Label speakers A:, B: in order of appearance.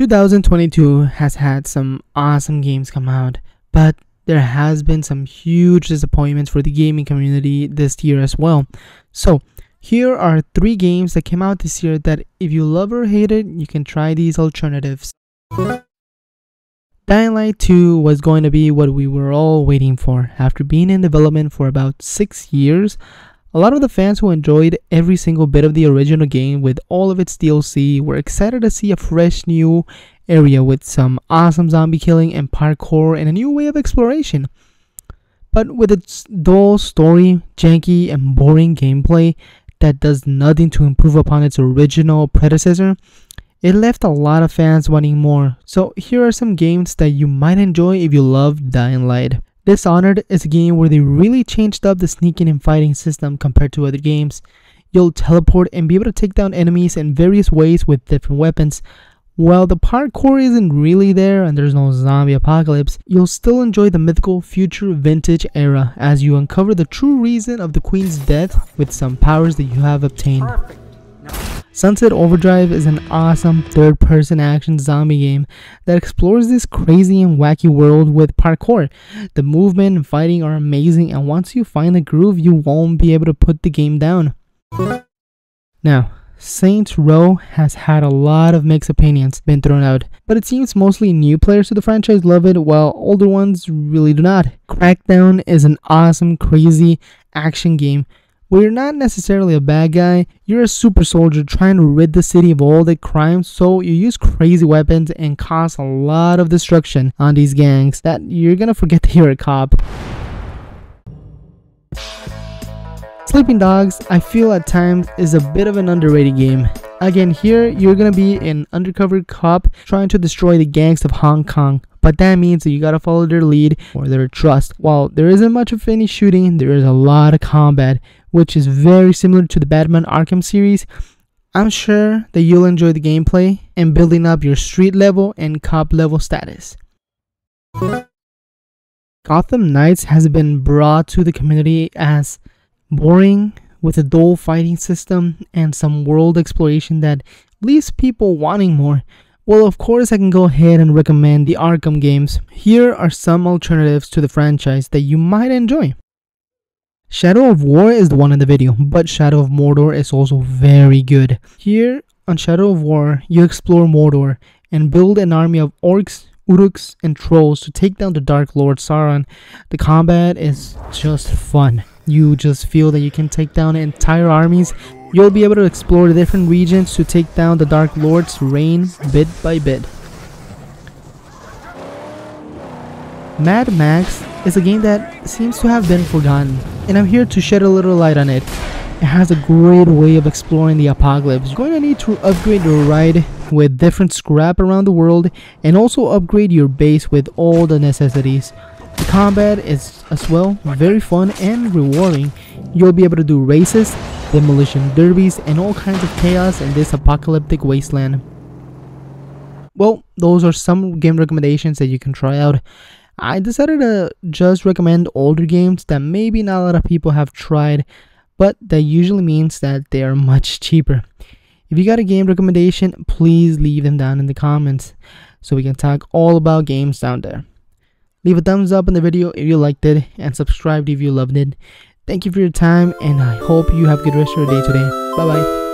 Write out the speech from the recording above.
A: 2022 has had some awesome games come out, but there has been some huge disappointments for the gaming community this year as well. So here are 3 games that came out this year that if you love or hate it, you can try these alternatives. Dying Light 2 was going to be what we were all waiting for. After being in development for about 6 years, a lot of the fans who enjoyed every single bit of the original game with all of its DLC were excited to see a fresh new area with some awesome zombie killing and parkour and a new way of exploration. But with its dull story, janky and boring gameplay that does nothing to improve upon its original predecessor, it left a lot of fans wanting more. So here are some games that you might enjoy if you love Dying Light. Dishonored is a game where they really changed up the sneaking and fighting system compared to other games. You'll teleport and be able to take down enemies in various ways with different weapons. While the parkour isn't really there and there's no zombie apocalypse, you'll still enjoy the mythical future vintage era as you uncover the true reason of the Queen's death with some powers that you have obtained. Sunset Overdrive is an awesome third-person action zombie game that explores this crazy and wacky world with parkour. The movement and fighting are amazing, and once you find the groove, you won't be able to put the game down. Now, Saints Row has had a lot of mixed opinions been thrown out, but it seems mostly new players to the franchise love it, while older ones really do not. Crackdown is an awesome, crazy action game where you're not necessarily a bad guy, you're a super soldier trying to rid the city of all the crimes, so you use crazy weapons and cause a lot of destruction on these gangs that you're gonna forget that you're a cop. Sleeping Dogs, I feel at times, is a bit of an underrated game. Again, here you're gonna be an undercover cop trying to destroy the gangs of Hong Kong, but that means that you gotta follow their lead or their trust. While there isn't much of any shooting, there is a lot of combat, which is very similar to the Batman Arkham series. I'm sure that you'll enjoy the gameplay and building up your street level and cop level status. Gotham Knights has been brought to the community as boring, with a dull fighting system and some world exploration that leaves people wanting more. Well, of course I can go ahead and recommend the Arkham games. Here are some alternatives to the franchise that you might enjoy. Shadow of War is the one in the video, but Shadow of Mordor is also very good. Here on Shadow of War, you explore Mordor and build an army of orcs, uruks, and trolls to take down the Dark Lord Sauron. The combat is just fun. You just feel that you can take down entire armies. You'll be able to explore the different regions to take down the Dark Lord's reign bit by bit. Mad Max is a game that seems to have been forgotten, and I'm here to shed a little light on it. It has a great way of exploring the apocalypse. You're going to need to upgrade your ride with different scrap around the world and also upgrade your base with all the necessities. The combat is as well very fun and rewarding. You'll be able to do races, demolition derbies, and all kinds of chaos in this apocalyptic wasteland. Well, those are some game recommendations that you can try out. I decided to just recommend older games that maybe not a lot of people have tried, but that usually means that they are much cheaper. If you got a game recommendation, please leave them down in the comments so we can talk all about games down there. Leave a thumbs up on the video if you liked it and subscribe if you loved it. Thank you for your time, and I hope you have a good rest of your day today. Bye bye.